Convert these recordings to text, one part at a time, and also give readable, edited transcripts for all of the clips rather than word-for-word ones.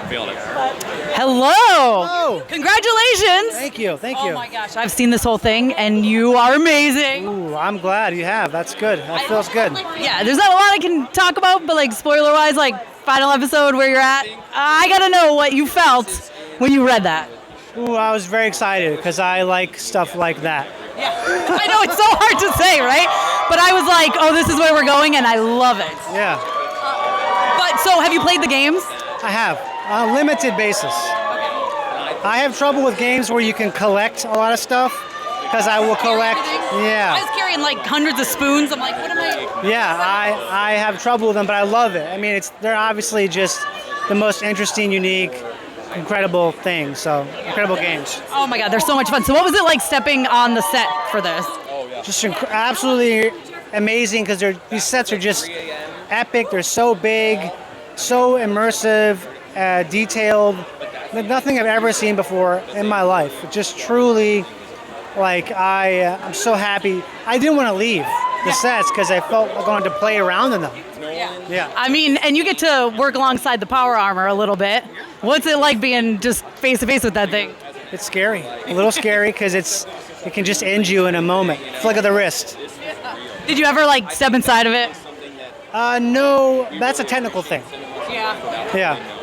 Feeling it. Hello. Hello. Congratulations. Thank you. Oh my gosh, I've seen this whole thing and you are amazing. Ooh, I'm glad you have. That's good. That feels good. Yeah, there's not a lot I can talk about, but like spoiler wise, like final episode where you're at, I gotta know what you felt when you read that. Ooh, I was very excited because I like stuff like that. Yeah, I know it's so hard to say, right? But I was like, oh, this is where we're going and I love it. Yeah, But so have you played the games? I have. On a limited basis. I have trouble with games where you can collect a lot of stuff because I will collect. I Yeah. was carrying like hundreds of spoons. I'm like, what am I? Yeah, I have trouble with them, but I love it. I mean, they're obviously just the most interesting, unique, incredible things. So, incredible games. Oh my God, they're so much fun. So what was it like stepping on the set for this? Just absolutely amazing because these sets are just epic. They're so big, so immersive, detailed. Nothing I've ever seen before in my life. Just truly, like, I'm so happy. I didn't want to leave the sets because I felt like I wanted to play around in them. Yeah. I mean, and you get to work alongside the power armor a little bit. What's it like being just face to face with that thing? It's scary. A little scary because it can just end you in a moment. Flick of the wrist. Did you ever like step inside of it? No, that's a technical thing. Yeah. Yeah.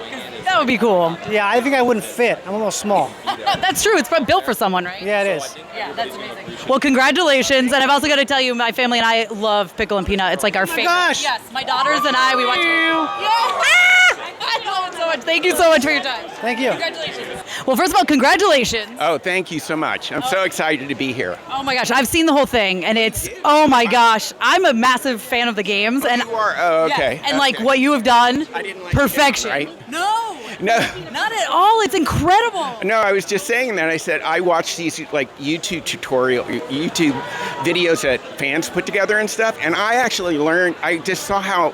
That would be cool. Yeah, I think I wouldn't fit. I'm a little small. That's true. It's built for someone, right? Yeah, it is. Yeah, that's amazing. Well, congratulations. And I've also got to tell you, my family and I love Pickle and Peanut. It's like our favorite. Gosh. Yes, my daughters and I, we watch it. Yeah. I love it so much. Thank you so much for your time. Thank you. Congratulations. Well, first of all, congratulations. Oh, thank you so much. I'm so excited to be here. Oh my gosh, I've seen the whole thing, and it's, oh my gosh, I'm a massive fan of the games. And You are? Oh, okay. Yes, and like what you have done, I didn't like perfection. it, right? No, No. not at all. It's incredible. No, I was just saying that. I said I watch these like YouTube videos that fans put together and stuff, and I actually learned. I just saw how,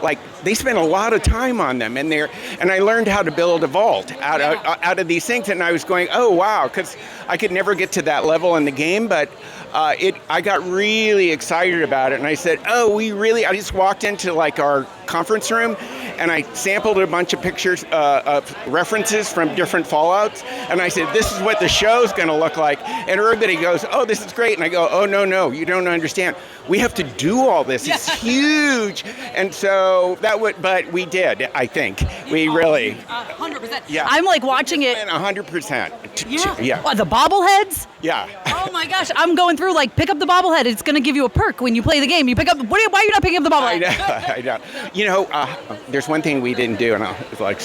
like, they spend a lot of time on them, and I learned how to build a vault out of these things, and I was going, oh wow, because I could never get to that level in the game, but I got really excited about it, and I said, I just walked into like our conference room, and I sampled a bunch of pictures of references from different Fallouts, and I said, this is what the show's going to look like, and everybody goes, oh, this is great, and I go, oh, no, you don't understand. We have to do all this. It's huge, and so but we did, I think. We really. 100%. Yeah. I'm like watching it. 100%. Yeah. What, the bobbleheads? Yeah. Oh my gosh, I'm going through like pick up the bobblehead. It's going to give you a perk when you play the game. You pick up. Why are you not picking up the bobblehead? I know. You know, there's one thing we didn't do, and I was like,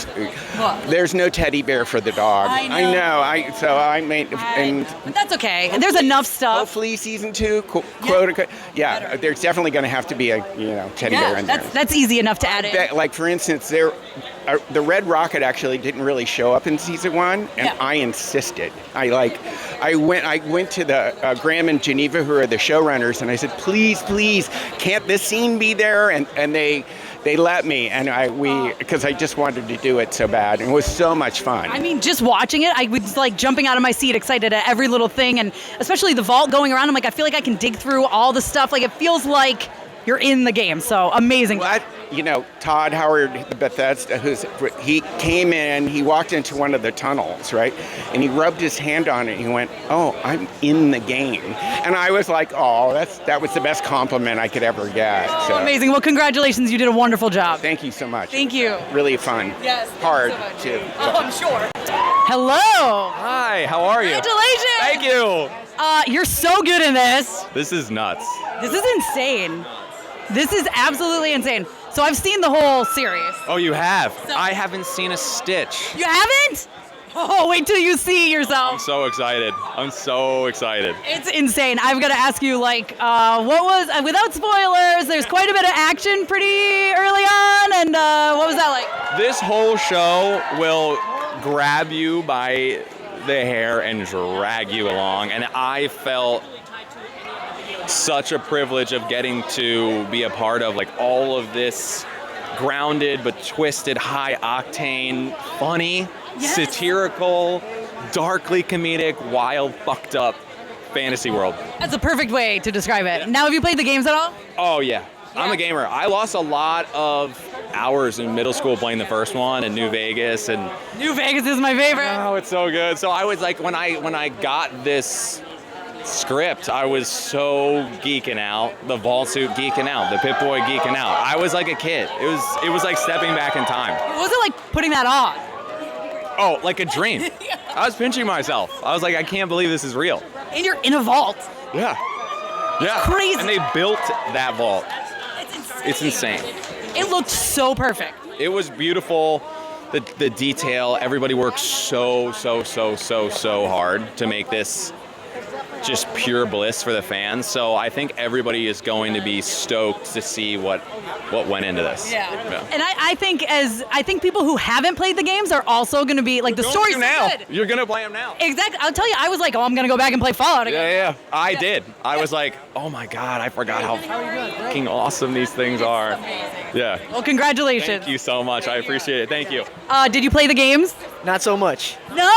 there's no teddy bear for the dog. I know. So I made. But that's okay. There's enough stuff. Hopefully, season 2, quote. Yeah, there's definitely going to have to be a teddy bear in there. That's ezy enough to add in. Like for instance, the Red Rocket actually didn't really show up in season 1, and I insisted. I went to the Graham and Geneva, who are the showrunners, and I said, please, can't this scene be there? And they let me, and because I just wanted to do it so bad, and it was so much fun. I mean, just watching it, I was like jumping out of my seat, excited at every little thing, and especially the vault going around. I'm like, I feel like I can dig through all the stuff. Like it feels like you're in the game. So amazing. Todd Howard, the Bethesda, he came in, he walked into one of the tunnels, right? And he rubbed his hand on it, and he went, oh, I'm in the game. And I was like, oh, that was the best compliment I could ever get. So. Amazing. Well, congratulations. You did a wonderful job. Thank you so much. Thank you. Really fun. Yes. Hard, so much. too. Oh, I'm sure. Hello. Hi, how are you? Congratulations. Thank you. You're so good in this. This is nuts. This is insane. This is absolutely insane. So I've seen the whole series. Oh, you have? So- I haven't seen a stitch. You haven't? Oh, wait till you see yourself. I'm so excited. It's insane. I've got to ask you, like, what was, without spoilers, there's quite a bit of action pretty early on, and what was that like? This whole show will grab you by the hair and drag you along, and I felt such a privilege of getting to be a part of like all of this grounded but twisted, high octane, funny, satirical, darkly comedic, wild, fucked up fantasy world. That's a perfect way to describe it. Now, have you played the games at all? Oh yeah. I'm a gamer. I lost a lot of hours in middle school playing the first one in New Vegas, and New Vegas is my favorite. oh, it's so good. So I was like, when I got this script, I was so geeking out. The vault suit geeking out. The Pip-Boy geeking out. I was like a kid. It was like stepping back in time. What was it like putting that on? Oh, like a dream. I was pinching myself. I was like, I can't believe this is real. And you're in a vault. Yeah. Yeah. Crazy. And they built that vault. It's insane. It looked so perfect. It was beautiful. The detail. Everybody worked so hard to make this just pure bliss for the fans. So I think everybody is going to be stoked to see what went into this. Yeah. And I think people who haven't played the games are also going to be like, the story's now. good. You're going to play them now. Exactly. I'll tell you, I was like, oh, I'm going to go back and play Fallout again. Yeah. I did. I was like, oh my God, I forgot how fucking awesome these things are. Yeah. Well, congratulations. Thank you so much. I appreciate it. Thank you. Did you play the games? Not so much. No?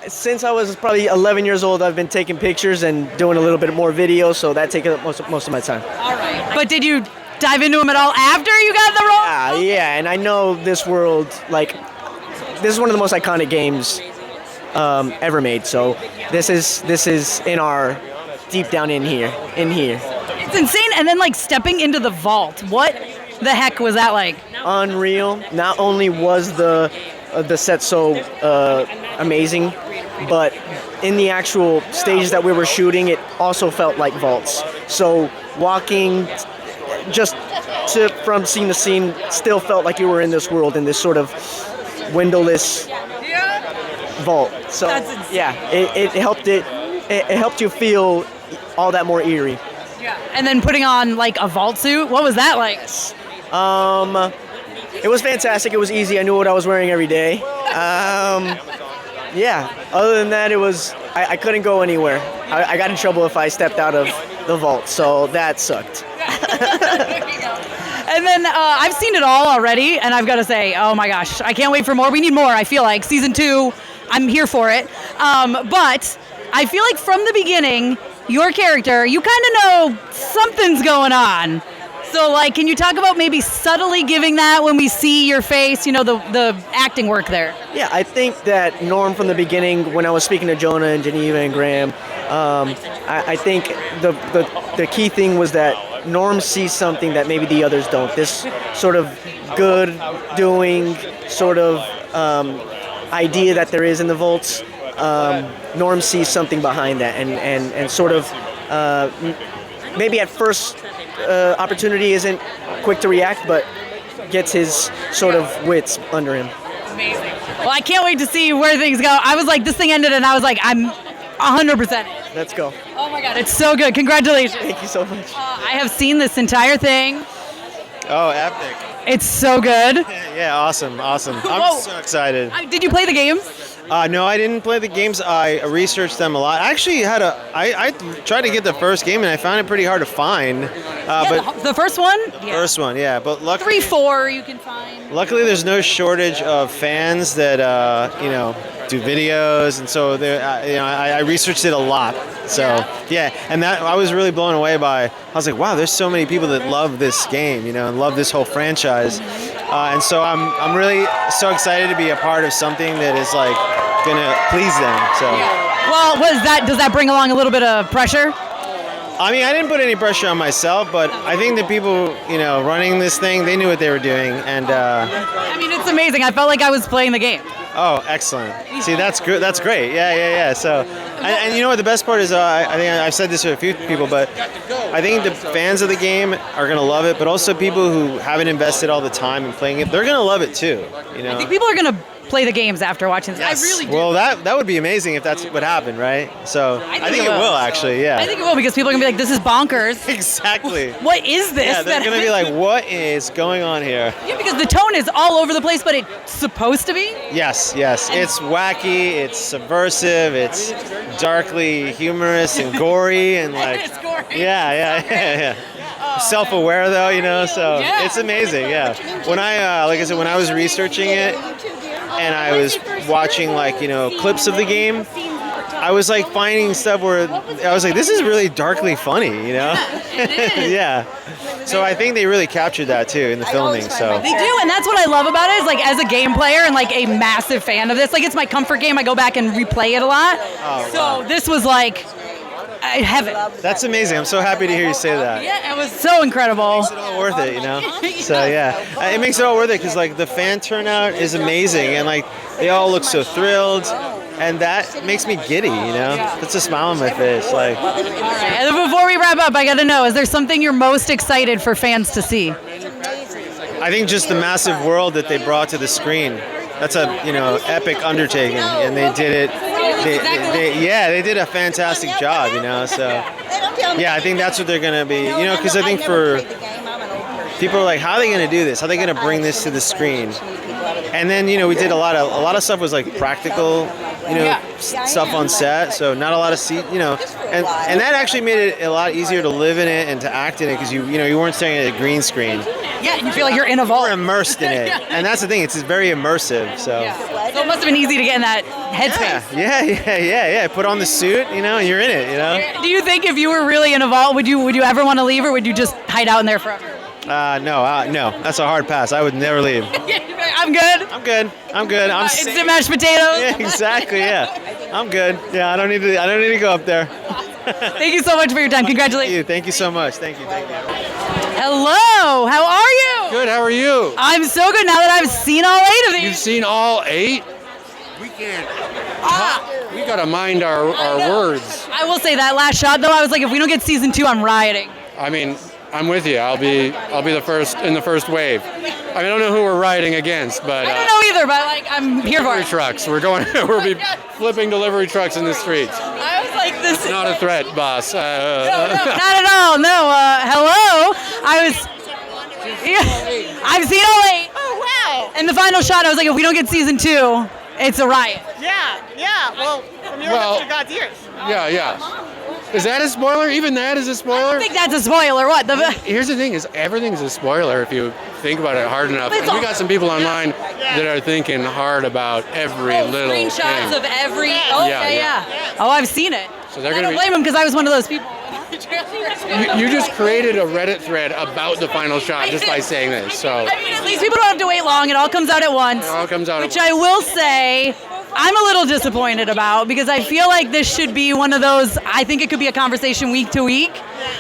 Since I was probably 11 years old, I've been taking pictures and doing a little bit more video, so that takes up most of my time. All right. But did you dive into them at all after you got the role? Yeah, and I know this world, like, this is one of the most iconic games ever made, so this is in our, deep down in here. It's insane. And then, like, stepping into the vault, what the heck was that like? Unreal. Not only was the set so amazing, but in the actual stages that we were shooting, it also felt like vaults. So walking just from scene to scene still felt like you were in this world, in this sort of windowless vault. So yeah, it helped you feel all that more eerie. Yeah. And then putting on like a vault suit, what was that like? It was fantastic. It was easy. I knew what I was wearing every day. Yeah. Other than that, I couldn't go anywhere. I got in trouble if I stepped out of the vault, so that sucked. And then I've seen it all already, and I've got to say, oh my gosh, I can't wait for more. We need more. I feel like season 2, I'm here for it. But I feel like from the beginning, your character, you kind of know something's going on. So, like, can you talk about maybe subtly giving that when we see your face, the acting work there? Yeah, I think that Norm from the beginning, when I was speaking to Jonah and Geneva and Graham, I think the key thing was that Norm sees something that maybe the others don't. This sort of good doing sort of idea that there is in the vaults. Norm sees something behind that and sort of maybe at first opportunity isn't quick to react, but gets his sort of wits under him. Amazing. Well, I can't wait to see where things go. I was like, this thing ended, and I was like, I'm 100%. Let's go. Oh my God, it's so good. Congratulations. Thank you so much. I have seen this entire thing. Oh, epic. It's so good. Yeah, awesome. I'm so excited. Did you play the games? No, I didn't play the games. I researched them a lot. I actually I tried to get the first game, and I found it pretty hard to find. But the first one? First one, yeah. But luckily, 3-4 you can find. Luckily, there's no shortage of fans that do videos, and so I researched it a lot. So yeah, and that I was really blown away by. I was like, wow, there's so many people that love this game, and love this whole franchise. And so I'm really so excited to be a part of something that is like gonna please them. So. Well, does that bring along a little bit of pressure? I mean, I didn't put any pressure on myself, but I think the people, running this thing, they knew what they were doing, and. I mean, it's amazing. I felt like I was playing the game. Oh, excellent. See, that's good. That's great. Yeah. So, and you know what the best part is? I think I've said this to a few people, but I think the fans of the game are gonna love it. But also people who haven't invested all the time in playing it, they're gonna love it too. I think people are gonna play the games after watching this. Yes. I really do. Well, that would be amazing if that's what happened, right? So I think it will actually. Yeah. I think it will, because people are gonna be like, "This is bonkers." Exactly. What is this? Yeah, they're gonna be like, "What is going on here?" Yeah, because the tone is all over the place, but it's supposed to be. Yes. It's wacky. It's subversive. It's darkly humorous and gory and like. It's gory. Yeah. Self-aware though, so it's amazing. Yeah. When like I said, when I was researching it and I was watching clips of the game, I was like finding stuff where I was like, this is really darkly funny, you know? Yeah. So I think they really captured that too in the filming. So They do, and that's what I love about it. Is like as a game player and like a massive fan of this, like it's my comfort game. I go back and replay it a lot. So this was like heaven. that's amazing. I'm so happy to hear you say that. Yeah, it was so incredible. It's all worth it, you know? So yeah, it makes it all worth it because like the fan turnout is amazing and like they all look so thrilled and that makes me giddy, you know? Puts a smile on my face. Like, And then before we wrap up, I gotta know: is there something you're most excited for fans to see? I think just the massive world that they brought to the screen. That's a epic undertaking, and they did it. They did a fantastic job, you know. So yeah, I think that's what they're gonna be, you know, because I think for people are like, how are they gonna do this? How are they gonna bring this to the screen? And then we did a lot of stuff was like practical, stuff on set. So not a lot of and that actually made it a lot easier to live in it and to act in it because you weren't staring at a green screen. Yeah, you feel like you're in a vault. You're immersed in it, and that's the thing. It's very immersive. So. So it must have been easy to get in that headspace. Yeah. Put on the suit, and you're in it, Do you think if you were really in a vault, would you ever want to leave, or would you just hide out in there forever? No. That's a hard pass. I would never leave. I'm good. I'm good. I'm instant mashed potatoes. Yeah, exactly. Yeah, I'm good. Yeah, I don't need to go up there. Thank you so much for your time. Congratulations. Thank you so much. Thank you. Hello. How are you? Good, how are you? I'm so good now that I've seen all 8 of these. You've seen all 8? We can't talk. We gotta mind our words. I will say that last shot though, I was like, if we don't get season 2, I'm rioting. I mean, I'm with you. I'll be the first in the first wave. I don't know who we're riding against, but I don't know either, but like I'm here for delivery it. trucks. We'll be flipping delivery trucks in the streets. I was like, this is Not a threat, boss. no, not at all. No, hello. I've seen all 8. Oh, wow. And the final shot, I was like, if we don't get season 2, it's a riot. Yeah. Well, from your lips to God's ears. Yeah. Is that a spoiler? Even that is a I spoiler? don't think that's a spoiler. What? Here's the thing: is everything's a spoiler if you think about it hard enough. And we got some people online that are thinking hard about every little screenshots thing. of every. Yeah. Oh, I've seen it. So they're I gonna don't be. blame them because I was one of those people. You just created a Reddit thread about the final shot just by saying this. So I mean, at least people don't have to wait long. It all comes out at once. it all comes out. Which I will say, I'm a little disappointed about because I feel like this should be one of those. I think it could be a conversation week to week.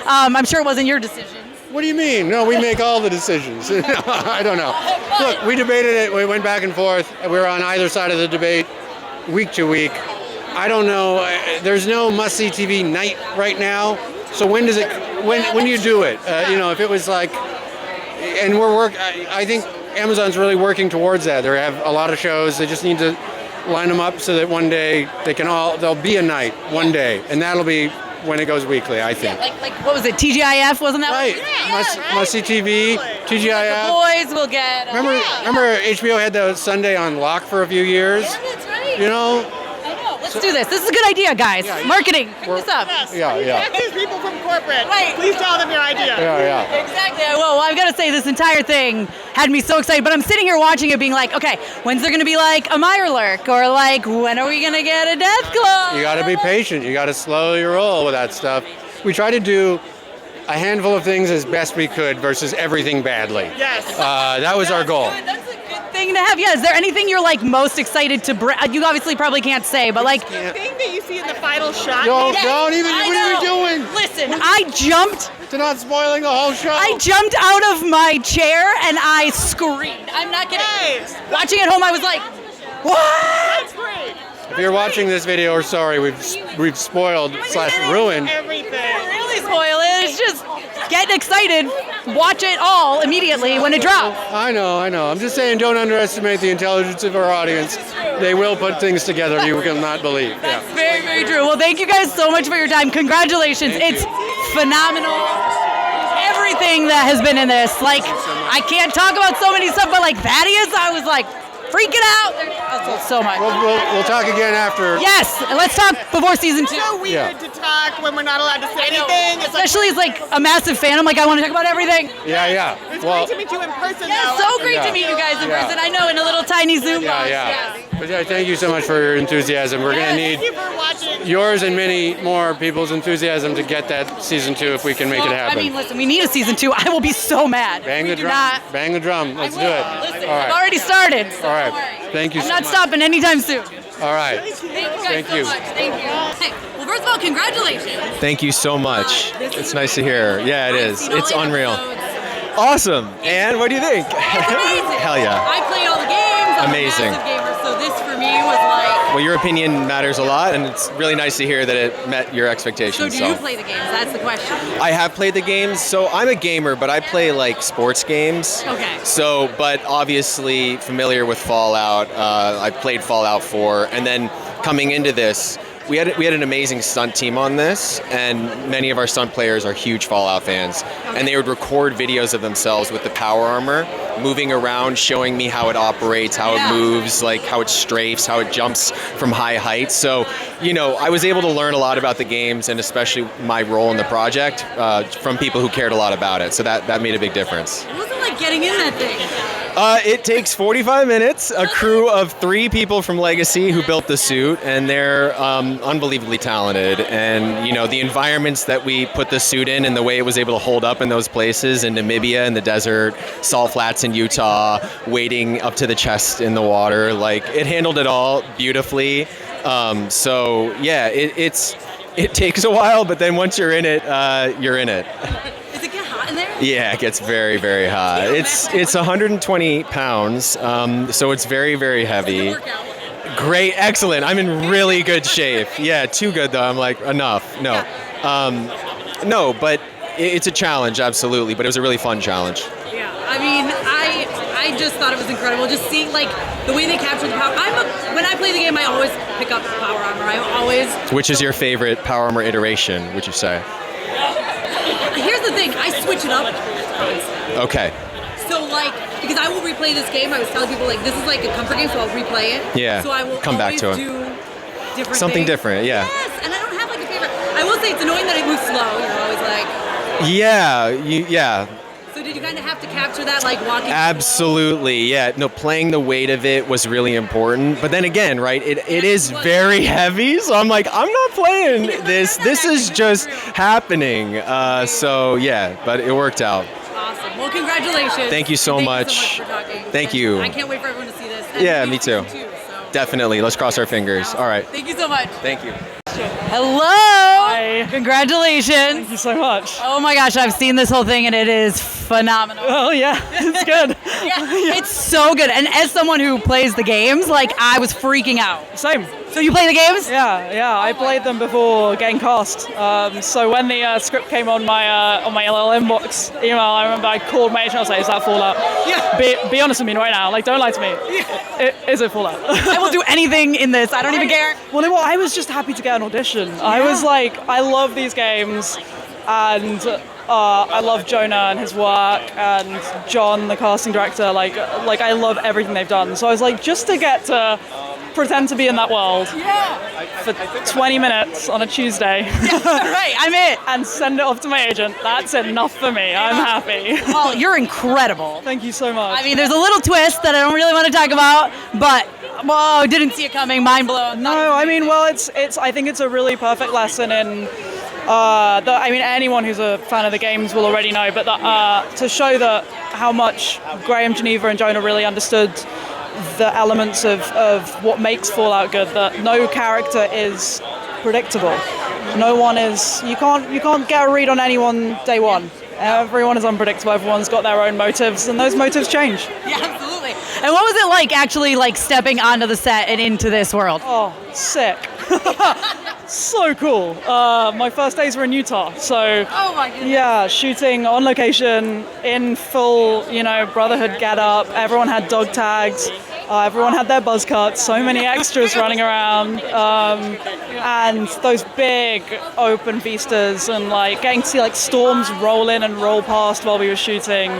I'm sure it wasn't your decision. What do you mean? No, we make all the decisions. I don't know. Look, we debated it. We went back and forth. We were on either side of the debate, week to week. I don't know. There's no must-see TV night right now. So when does it? When do you do it? If it was like, and I think Amazon's really working towards that. They have a lot of shows. They just need to line them up so that one day there'll be a night one day, and that'll be when it goes weekly, I think. Yeah, like what was it? TGIF, wasn't that? Right. Must-see TV, TGIF. The boys will get. Remember HBO had the Sunday on lock for a few years? Yeah, that's right. Let's do this. This is a good idea, guys. Marketing. Pick this up. Yeah. Get these people from corporate. Right. Please tell them your idea. Yeah. Exactly. Well, I've got to say, this entire thing had me so excited. But I'm sitting here watching it being like, okay, when's there going to be like a Meyer lurk? Or like, when are we going to get a Death Club? You got to be patient. You got to slow your roll with that stuff. We try to do a handful of things as best we could versus everything badly. Yes. That was our goal. That's a good thing to have. Yeah. Is there anything you're like most excited to bring? You obviously probably can't say, but like. The thing that you see in the final shot. Don't even. What are you doing? Listen, I jumped. To not spoiling the whole show. I jumped out of my chair and I screamed. I'm not kidding. Nice. Watching at home, I was like, what? That's great. If you're watching this video, we're sorry. We've spoiled / ruined. Everything. Really spoil it. It's just get excited. Watch it all immediately when it drops. I know. I'm just saying, don't underestimate the intelligence of our audience. They will put things together you will not believe. Yeah. Very, very true. Well, thank you guys so much for your time. Congratulations. It's phenomenal. Everything that has been in this. Like, I can't talk about so many stuff, but like Thaddeus, I was like freaking out. So much. We'll talk again after. Yes, and let's talk before season 2. It's so weird to talk when we're not allowed to say anything. It's Especially as like a massive fan. I'm like, I want to talk about everything. Yeah. It's great to meet you in person, Yeah, though. so great to meet you guys in person. I know, in a little tiny Zoom box. Yeah. But thank you so much for your enthusiasm. We're gonna need. Thank you for watching. yours and many more people's enthusiasm to get that season 2 if we can make it happen. I mean, listen, we need a season 2. I will be so mad. Bang if the we do drum. not. Bang the drum. Let's do it. Listen, All I've right. already started. So All right. don't worry. Thank you I'm so not much. stopping anytime soon. All right. Thank you guys Thank so you. much. Thank you. Hey, well, first of all, congratulations. Thank you so much. It's nice to hear. Yeah, it is. It's unreal. Episodes. Awesome. And what do you think? It's amazing. Hell yeah. I played all the games. I'm Amazing. a massive gamer, so this for me was like. Well, your opinion matters a lot, and it's really nice to hear that it met your So expectations. do you play the games? That's the question. I have played the games, so I'm a gamer, but I play like sports games. Okay. So, but obviously familiar with Fallout. I played Fallout 4, and then coming into this, we had an amazing stunt team on this, and many of our stunt players are huge Fallout fans, and they would record videos of themselves with the power armor, moving around, showing me how it operates, how it moves, like how it strafes, how it jumps from high heights. So, you know, I was able to learn a lot about the games, and especially my role in the project from people who cared a lot about it. So that made a big difference. What was it like getting in that thing? It takes 45 minutes, a crew of 3 people from Legacy who built the suit, and they're unbelievably talented. And, you know, the environments that we put the suit in and the way it was able to hold up in those places, in Namibia, in the desert, salt flats in Utah, wading up to the chest in the water, like, it handled it all beautifully. So, yeah, it takes a while, but then once you're in it, you're in it. Does it get hot in there? Yeah, it gets very, very hot. It's 120 pounds, so it's very, very heavy. Great, excellent. I'm in really good shape. Yeah, too good though. I'm like, enough. No, no, but it's a challenge, absolutely. But it was a really fun challenge. Yeah, I mean, I just thought it was incredible. Just seeing like the way they captured the power. When I play the game, I always pick up power armor. I always. Which is your favorite power armor iteration? Would you say? Here's the thing, I switch it up. Okay. So like, because I will replay this game, I was telling people like, this is like a comfort game, so I'll replay it. Yeah, So I will come back always to it. do different Something things. different, yeah. Yes, and I don't have like a favorite. I will say it's annoying that it moves slow. You're always like. Yeah. So did you kind of have to capture that like walking? Absolutely, yeah. No, playing the weight of it was really important. But then again, right, it is very heavy, so I'm like, I'm not playing this. This is just happening. So, yeah, but it worked out. Awesome. Well, congratulations. Thank you so much. You so much for talking. Thank you. I can't wait for everyone to see this. And Yeah, maybe me too. season 2, so. Definitely. Let's cross our fingers. All right. Thank you so much. Thank you. Hello. Hi. Congratulations. Thank you so much. Oh my gosh, I've seen this whole thing and it is phenomenal. Oh yeah, it's good. Yeah, it's so good. And as someone who plays the games, like I was freaking out. Same. So you play the games? Yeah. I played them before getting cast. So when the script came on my little inbox email, I remember I called my agent. I was like, "Is that Fallout?" Yeah. Be honest with me right now. Like, don't lie to me. Is it Fallout? I will do anything in this. I don't even care. Well, you know what? I was just happy to get an audition. I was like, I love these games, and I love Jonah and his work, and John, the casting director. Like I love everything they've done. So I was like, just to get to pretend to be in that world for 20 minutes on a Tuesday. Right, I'm it. And send it off to my agent. That's enough for me. I'm happy. Well, you're incredible. Thank you so much. I mean, there's a little twist that I don't really want to talk about, but whoa, didn't see it coming. Mind blown. No, I mean, well, it's. I think it's a really perfect lesson in. Anyone who's a fan of the games will already know, but to show that how much Graham, Geneva, and Jonah really understood the elements of what makes Fallout good. That no character is predictable. No one is. You can't get a read on anyone day one. Everyone is unpredictable. Everyone's got their own motives, and those motives change. Yeah, absolutely. And what was it like actually like stepping onto the set and into this world? Oh, sick. So cool. My first days were in Utah, so oh my goodness. Yeah, shooting on location in full, Brotherhood get-up. Everyone had dog tags. Everyone had their buzz cuts. So many extras running around, and those big open vistas, and like getting to see storms roll in and roll past while we were shooting.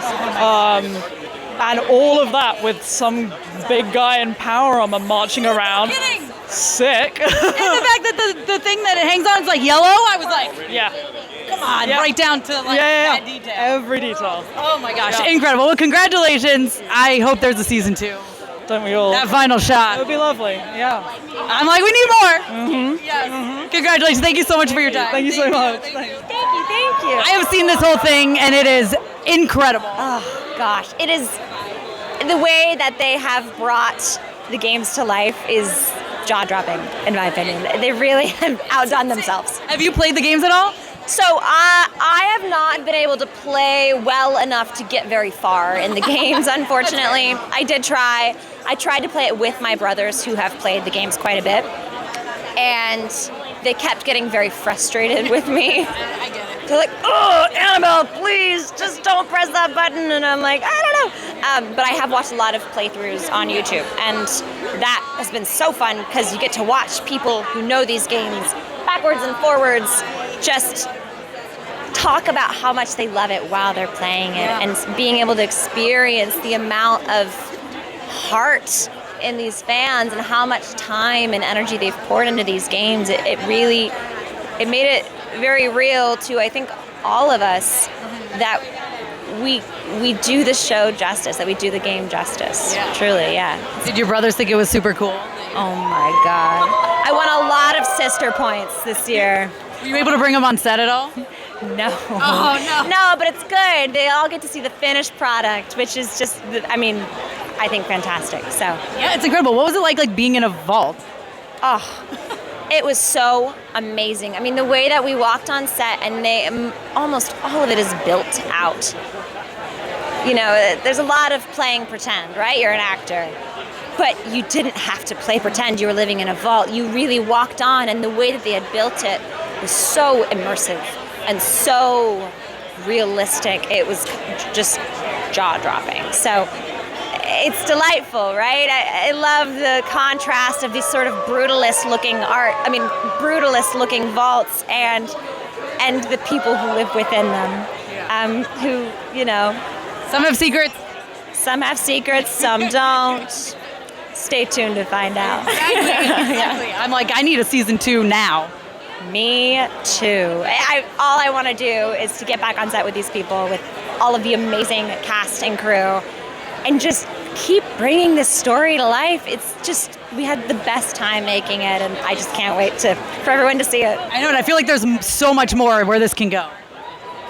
And all of that with some big guy in power armor marching around. Kidding. Sick. And the fact that the thing that it hangs on is like yellow, I was like, yeah. Come on, right down to that detail. Every detail. Oh my gosh, incredible. Well, congratulations. I hope there's a season 2. Don't we all? That final It shot. would be lovely. Yeah. I'm like, we need more. Yes. Congratulations. Thank you so much for your time. Thank you so much. Thank you. I have seen this whole thing, and it is incredible. Oh, gosh. It is, the way that they have brought the games to life is jaw-dropping, in my opinion. They really have outdone themselves. Have you played the games at all? So I have not been able to play well enough to get very far in the games, unfortunately. I did try. I tried to play it with my brothers who have played the games quite a bit. And they kept getting very frustrated with me. I get it. They're like, oh, Annabel, please, just don't press that button. And I'm like, I don't know. But I have watched a lot of playthroughs on YouTube. And that has been so fun because you get to watch people who know these games backwards and forwards just talk about how much they love it while they're playing it, and being able to experience the amount of heart in these fans and how much time and energy they've poured into these games. It made it very real to, I think, all of us that we do the show justice, that we do the game justice. Yeah. Truly, yeah. Did your brothers think it was super cool? Oh my God. I won a lot of sister points this year. Were you able to bring them on set at all? No. Oh, no. No, but it's good. They all get to see the finished product, which is just, I mean, I think fantastic. So. Yeah, it's incredible. What was it like being in a vault? Oh, it was so amazing. I mean, the way that we walked on set, and almost all of it is built out. You know, there's a lot of playing pretend, right? You're an actor. But you didn't have to play pretend you were living in a vault. You really walked on, and the way that they had built it was so immersive and so realistic. It was just jaw-dropping. So it's delightful, right? I love the contrast of these sort of brutalist-looking brutalist-looking vaults and the people who live within them, who, you know. Some have secrets. Some have secrets, some don't. Stay tuned to find out. Exactly. I'm like, I need a season 2 now. Me too. All I want to do is to get back on set with these people, with all of the amazing cast and crew, and just keep bringing this story to life. It's just, we had the best time making it, and I just can't wait for everyone to see it. I know, and I feel like there's so much more where this can go.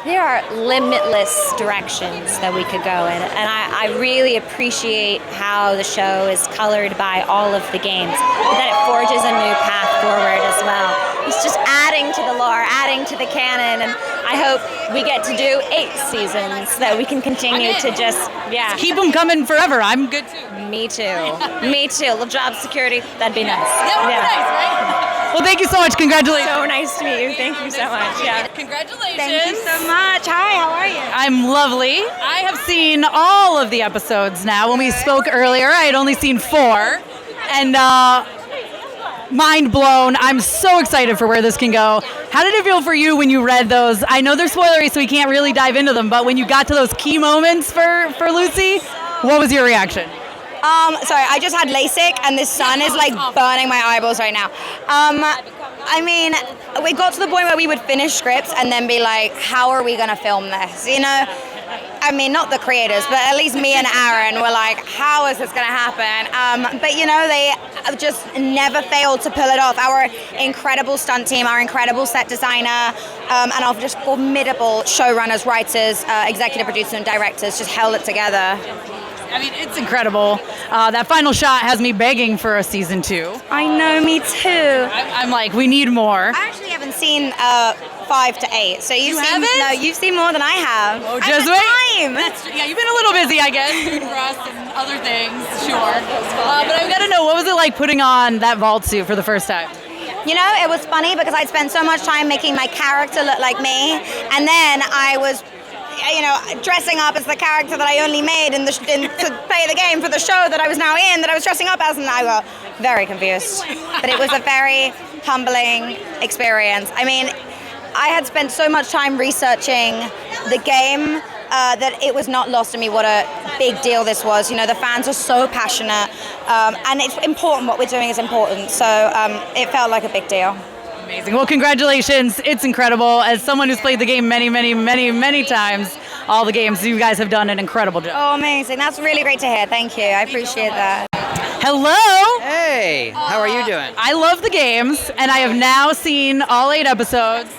There are limitless directions that we could go in, and I really appreciate how the show is colored by all of the games, but that it forges a new path forward as well. It's just adding to the lore, adding to the canon, and I hope we get to do 8 seasons so that we can continue to just keep them coming forever. I'm good too. Me too. Me too. A little job security, that'd be nice. That would be nice, right? Well, thank you so much. Congratulations. So nice to meet you. Thank you so much. Yeah. Congratulations. Thank you so much. Hi, how are you? I'm lovely. I have seen all of the episodes now. When we spoke earlier, I had only seen 4. And mind blown. I'm so excited for where this can go. How did it feel for you when you read those? I know they're spoilery, so we can't really dive into them, but when you got to those key moments for Lucy, what was your reaction? Sorry, I just had LASIK and this sun is like burning my eyeballs right now. I mean, we got to the point where we would finish scripts and then be like, how are we gonna film this? You know? I mean, not the creators, but at least me and Aaron were like, how is this gonna happen? But you know, they just never failed to pull it off. Our incredible stunt team, our incredible set designer, and our just formidable showrunners, writers, executive producers, and directors just held it together. I mean, it's incredible. That final shot has me begging for a season 2. I know, me too. I'm like, we need more. I actually haven't seen 5 to 8, so you've seen. Haven't? No, you've seen more than I have. Oh, just wait. Time. Yeah, you've been a little busy, I guess, for us and other things, sure. But I've got to know, what was it like putting on that vault suit for the first time? You know, it was funny because I'd spent so much time making my character look like me, and then I was, you know, dressing up as the character that I only made to play the game for the show that I was now in, that I was dressing up as, and I was very confused. But it was a very humbling experience. I mean, I had spent so much time researching the game that it was not lost on me what a big deal this was. You know, the fans are so passionate, and it's important. What we're doing is important. So it felt like a big deal. Amazing. Well, congratulations. It's incredible. As someone who's played the game many, many, many, many times, all the games, you guys have done an incredible job. Oh, amazing. That's really great to hear. Thank you. I appreciate that. Hello. Hey, how are you doing? I love the games, and I have now seen all 8 episodes,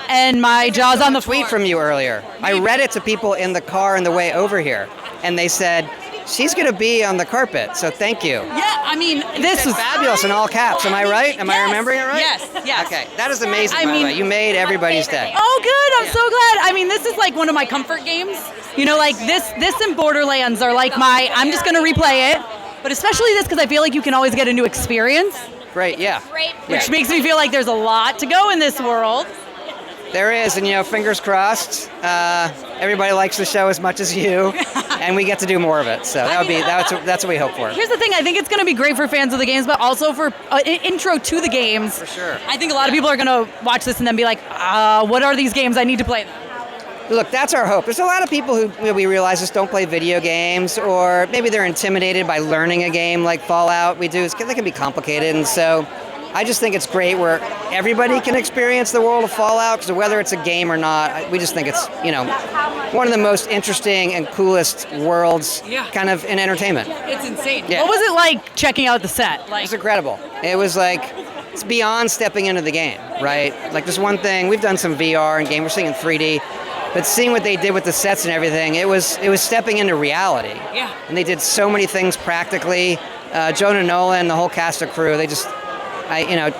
and my jaw's on the Tweet floor. from you earlier. I read it to people in the car on the way over here, and they said, she's going to be on the carpet, so thank you. Yeah, I mean, this is fabulous in all caps. Am I right? Am I remembering it right? Yes. Okay, that is amazing, by the way. You made everybody's day. Oh, good. I'm so glad. I mean, this is like one of my comfort games. You know, like this and Borderlands are like I'm just going to replay it. But especially this because I feel like you can always get a new experience. Great, yeah. Which makes me feel like there's a lot to go in this world. There is, and fingers crossed. Everybody likes the show as much as you, and we get to do more of it. So that's what we hope for. Here's the thing: I think it's going to be great for fans of the games, but also for intro to the games. For sure. I think a lot of people are going to watch this and then be like, "What are these games? I need to play them." Look, that's our hope. There's a lot of people who we realize just don't play video games, or maybe they're intimidated by learning a game like Fallout. They can be complicated, and so I just think it's great where everybody can experience the world of Fallout, because whether it's a game or not, we just think it's one of the most interesting and coolest worlds kind of in entertainment. It's insane. Yeah. What was it like checking out the set? It was incredible. It was it's beyond stepping into the game, right? Like there's one thing, we've done some VR and game, we're seeing in 3D, but seeing what they did with the sets and everything, it was stepping into reality. Yeah. And they did so many things practically. Jonah Nolan, the whole cast and crew, they just,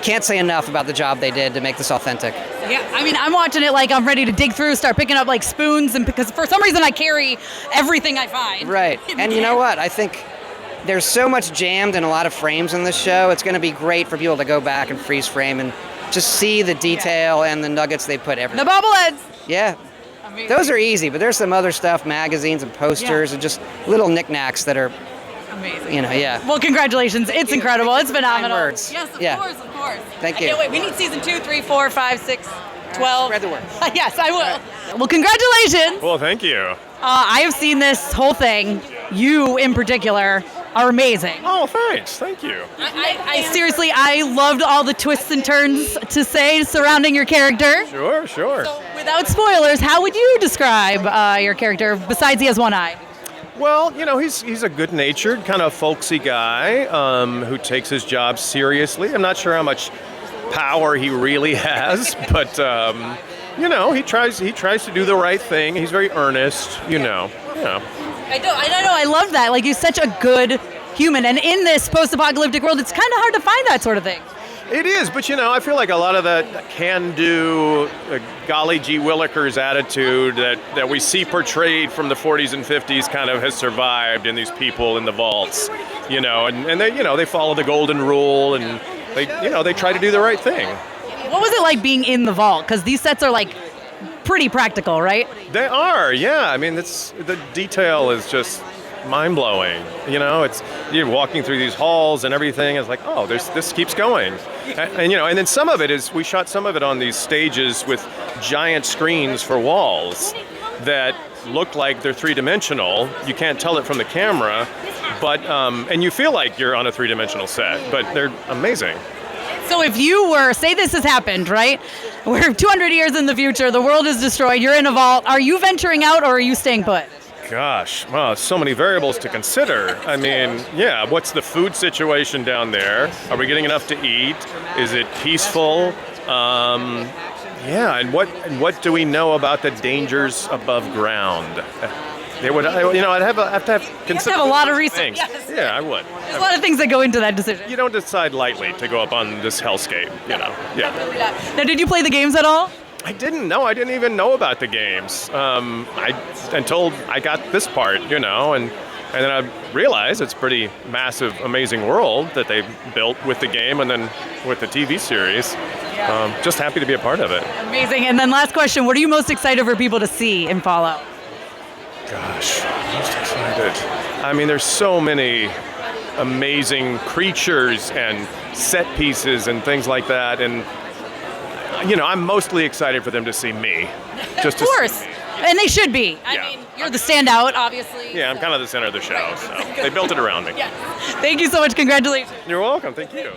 can't say enough about the job they did to make this authentic. Yeah, I mean, I'm watching it like I'm ready to dig through, start picking up like spoons, and because for some reason I carry everything I find. Right. And you know what? I think there's so much jammed in a lot of frames in this show. It's going to be great for people to go back and freeze frame and just see the detail and the nuggets they put everywhere. The bobbleheads. Yeah. Those are easy, but there's some other stuff, magazines and posters and just little knickknacks that are amazing. Yeah. Well, congratulations. It's incredible. It's phenomenal. Kind words. Yes, of course. Thank you. I can't wait. We need season 2, 3, 4, 5, 6, 12. Spread the word. Yes, I will. Well, congratulations. Well, thank you. I have seen this whole thing. You, in particular, are amazing. Oh, thanks. Thank you. I seriously, I loved all the twists and turns to say surrounding your character. Sure. So, without spoilers, how would you describe your character, besides he has one eye? Well, he's a good-natured, kind of folksy guy who takes his job seriously. I'm not sure how much power he really has, but he tries to do the right thing. He's very earnest, I know. I love that. Like, he's such a good human, and in this post-apocalyptic world, it's kind of hard to find that sort of thing. It is, but I feel like a lot of that can-do, golly gee willikers attitude that we see portrayed from the 40s and 50s kind of has survived in these people in the vaults, and they follow the golden rule and they try to do the right thing. What was it like being in the vault? Because these sets are like pretty practical, right? They are, yeah. I mean, the detail is just mind-blowing. You're walking through these halls and everything. It's like, oh, this keeps going, and then some of it is we shot some of it on these stages with giant screens for walls that look like they're three-dimensional. You can't tell it from the camera, but and you feel like you're on a three-dimensional set, but they're amazing. So if you were, say this has happened, right? We're 200 years in the future, the world is destroyed, you're in a vault. Are you venturing out or are you staying put? Gosh, well, so many variables to consider. I mean, yeah, what's the food situation down there? Are we getting enough to eat? Is it peaceful? And what do we know about the dangers above ground? I'd have to consider a lot of research. Yes. Yeah, I would. There's a lot of things that go into that decision. You don't decide lightly to go up on this hellscape, Yeah. Now, did you play the games at all? I didn't know. I didn't even know about the games until I got this part, and then I realized it's a pretty massive, amazing world that they built with the game and then with the TV series. Just happy to be a part of it. Amazing. And then last question, what are you most excited for people to see in Fallout? Gosh, most excited. I mean, there's so many amazing creatures and set pieces and things like that, and I'm mostly excited for them to see me. Of course. And they should be. I mean, you're the standout, obviously. Yeah, I'm kind of the center of the show, so they built it around me. Yes. Thank you so much. Congratulations. You're welcome. Thank you.